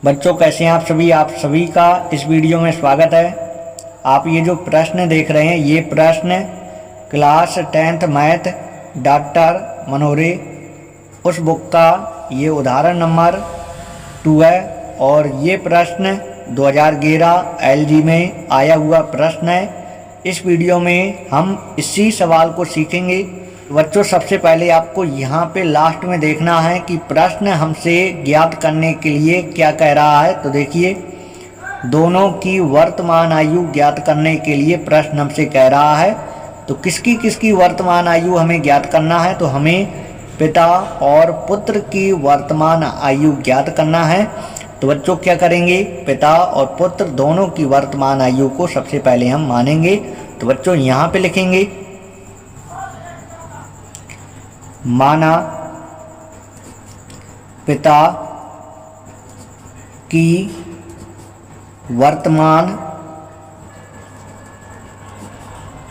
बच्चों कैसे हैं आप सभी का इस वीडियो में स्वागत है। आप ये जो प्रश्न देख रहे हैं ये प्रश्न क्लास 10th मैथ डॉक्टर मनोरे उस बुक का ये उदाहरण नंबर 2 है और ये प्रश्न 2011 एलजी में आया हुआ प्रश्न है। इस वीडियो में हम इसी सवाल को सीखेंगे। बच्चों सबसे पहले आपको यहाँ पे लास्ट में देखना है कि प्रश्न हमसे ज्ञात करने के लिए क्या कह रहा है। तो देखिए, दोनों की वर्तमान आयु ज्ञात करने के लिए प्रश्न हमसे कह रहा है। तो किसकी किसकी वर्तमान आयु हमें ज्ञात करना है, तो हमें पिता और पुत्र की वर्तमान आयु ज्ञात करना है। तो बच्चों क्या करेंगे, पिता और पुत्र दोनों की वर्तमान आयु को सबसे पहले हम मानेंगे। तो बच्चों यहाँ पे लिखेंगे माना पिता की वर्तमान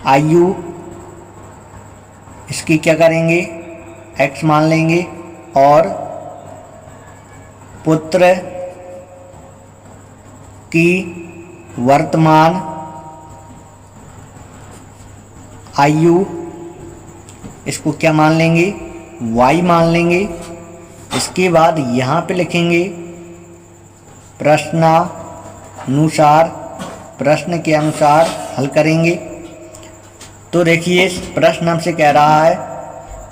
आयु, इसकी क्या करेंगे x मान लेंगे, और पुत्र की वर्तमान आयु, इसको क्या मान लेंगे y मान लेंगे। इसके बाद यहाँ पे लिखेंगे प्रश्नानुसार, प्रश्न के अनुसार हल करेंगे। तो देखिए प्रश्न हमसे कह रहा है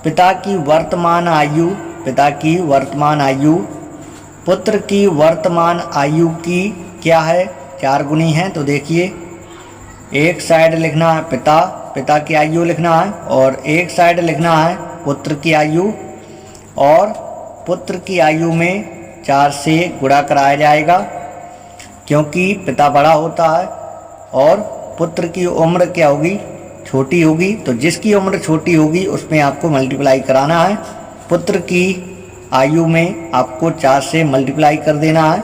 पिता की वर्तमान आयु, पिता की वर्तमान आयु पुत्र की वर्तमान आयु की क्या है, 4 गुनी है। तो देखिए एक साइड लिखना है पिता की आयु लिखना है और एक साइड लिखना है पुत्र की आयु, और पुत्र की आयु में 4 से गुणा कराया जाएगा क्योंकि पिता बड़ा होता है और पुत्र की उम्र क्या होगी, छोटी होगी। तो जिसकी उम्र छोटी होगी उसमें आपको मल्टीप्लाई कराना है। पुत्र की आयु में आपको 4 से मल्टीप्लाई कर देना है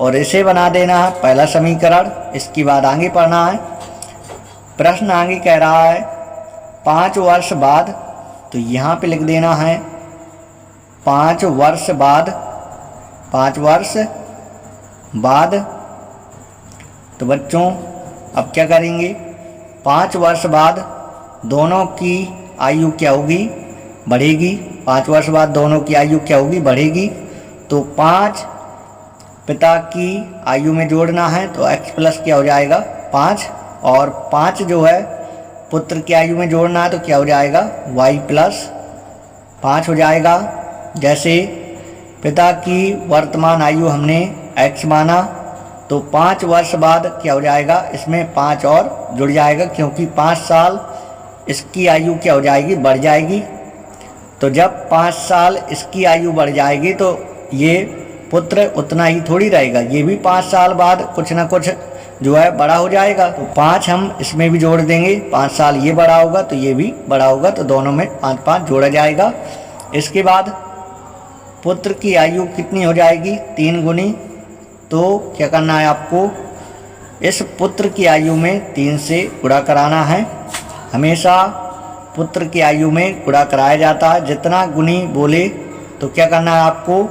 और इसे बना देना है पहला समीकरण। इसके बाद आगे पढ़ना है। प्रश्न आगे कह रहा है 5 वर्ष बाद, तो यहाँ पे लिख देना है 5 वर्ष बाद, 5 वर्ष बाद। तो बच्चों अब क्या करेंगे, 5 वर्ष बाद दोनों की आयु क्या होगी, बढ़ेगी। 5 वर्ष बाद दोनों की आयु क्या होगी, बढ़ेगी। तो 5 पिता की आयु में जोड़ना है तो x प्लस क्या हो जाएगा 5, और 5 जो है पुत्र की आयु में जोड़ना है तो क्या हो जाएगा y प्लस 5 हो जाएगा। जैसे पिता की वर्तमान आयु हमने x माना तो 5 वर्ष बाद क्या हो जाएगा, इसमें 5 और जुड़ जाएगा क्योंकि 5 साल इसकी आयु क्या हो जाएगी, बढ़ जाएगी। तो जब 5 साल इसकी आयु बढ़ जाएगी तो ये पुत्र उतना ही थोड़ी रहेगा, ये भी 5 साल बाद कुछ ना कुछ जो है बड़ा हो जाएगा। तो 5 हम इसमें भी जोड़ देंगे, 5 साल ये बड़ा होगा तो ये भी बड़ा होगा, तो दोनों में 5-5 जोड़ा जाएगा। इसके बाद पुत्र की आयु कितनी हो जाएगी, 3 गुनी। तो क्या करना है आपको, इस पुत्र की आयु में 3 से गुणा कराना है। हमेशा पुत्र की आयु में गुणा कराया जाता है, जितना गुनी बोले तो क्या करना है आपको,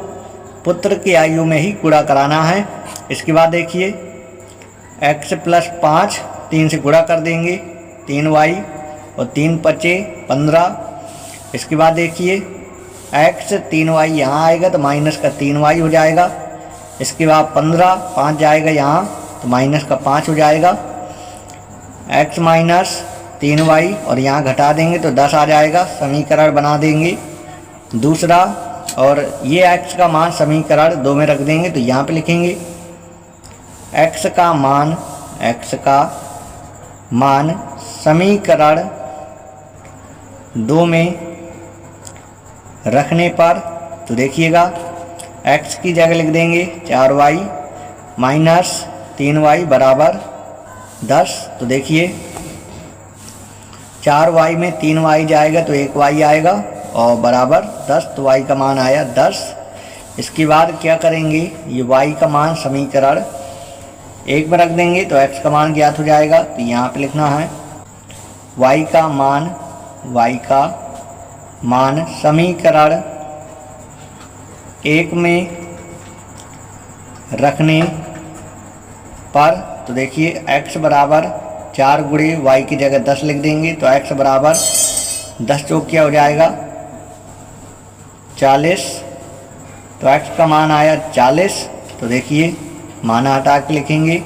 पुत्र की आयु में ही गुणा कराना है। इसके बाद देखिए x प्लस 5 3 से गुणा कर देंगे, 3y और 3 पचे 15। इसके बाद देखिए x 3y यहाँ आएगा तो माइनस का 3y हो जाएगा। इसके बाद 15 5 जाएगा यहाँ तो माइनस का 5 हो जाएगा। x माइनस 3y और यहाँ घटा देंगे तो 10 आ जाएगा। समीकरण बना देंगे दूसरा, और ये x का मान समीकरण 2 में रख देंगे। तो यहाँ पे लिखेंगे x का मान समीकरण 2 में रखने पर, तो देखिएगा x की जगह लिख देंगे 4y माइनस 3y बराबर 10। तो देखिए 4y में 3y जाएगा तो 1y आएगा और बराबर 10, तो y का मान आया 10। इसके बाद क्या करेंगे, ये y का मान समीकरण 1 में रख देंगे तो x का मान ज्ञात हो जाएगा। तो यहाँ पे लिखना है y का मान समीकरण 1 में रखने पर, तो देखिए x बराबर 4 गुणे y की जगह 10 लिख देंगे, तो x बराबर 10 चौक क्या हो जाएगा 40। तो x का मान आया 40। तो देखिए मान हटा के लिखेंगे,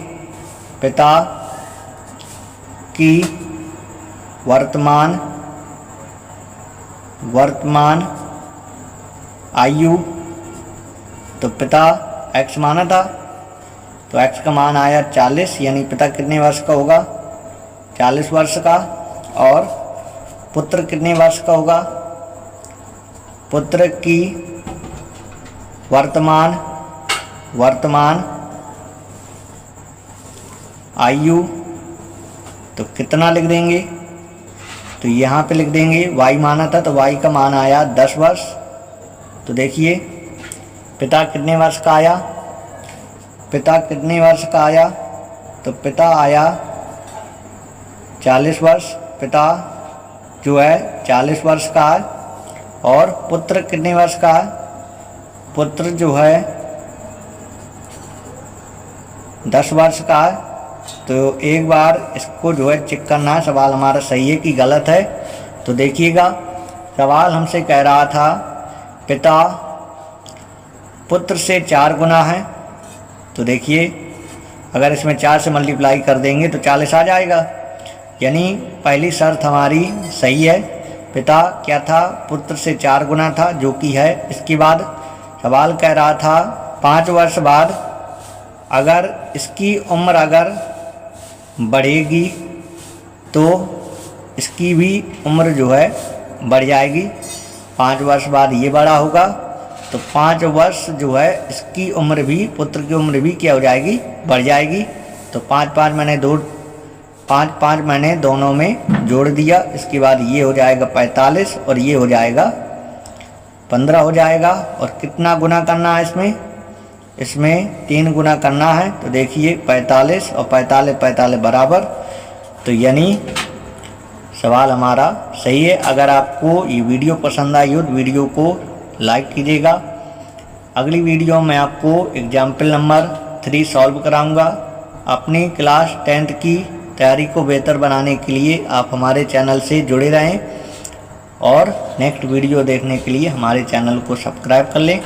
पिता की वर्तमान आयु, तो पिता x माना था, तो x का मान आया 40, यानी पिता कितने वर्ष का होगा 40 वर्ष का। और पुत्र कितने वर्ष का होगा, पुत्र की वर्तमान आयु, तो कितना लिख देंगे, तो यहाँ पे लिख देंगे y माना था, तो y का मान आया 10 वर्ष। तो देखिए पिता कितने वर्ष का आया, तो पिता आया 40 वर्ष, पिता जो है 40 वर्ष का है। और पुत्र कितने वर्ष का है, पुत्र जो है 10 वर्ष का है। तो एक बार इसको जो है चेक करना है, सवाल हमारा सही है कि गलत है। तो देखिएगा सवाल हमसे कह रहा था पिता पुत्र से 4 गुना है, तो देखिए अगर इसमें 4 से मल्टीप्लाई कर देंगे तो 40 आ जाएगा, यानी पहली शर्त हमारी सही है। पिता क्या था, पुत्र से 4 गुना था, जो कि है। इसके बाद सवाल कह रहा था 5 वर्ष बाद अगर इसकी उम्र अगर बढ़ेगी तो इसकी भी उम्र जो है बढ़ जाएगी। 5 वर्ष बाद ये बड़ा होगा, तो 5 वर्ष जो है इसकी उम्र भी, पुत्र की उम्र भी क्या हो जाएगी, बढ़ जाएगी। तो 5 मैंने दोनों में जोड़ दिया। इसके बाद ये हो जाएगा 45 और ये हो जाएगा 15 हो जाएगा। और कितना गुना करना है इसमें 3 गुना करना है। तो देखिए 45 और 45 बराबर, तो यानी सवाल हमारा सही है। अगर आपको ये वीडियो पसंद आई हो तो वीडियो को लाइक कीजिएगा। अगली वीडियो में आपको एग्जाम्पल नंबर 3 सॉल्व कराऊंगा। अपनी क्लास 10th की तैयारी को बेहतर बनाने के लिए आप हमारे चैनल से जुड़े रहें और नेक्स्ट वीडियो देखने के लिए हमारे चैनल को सब्सक्राइब कर लें।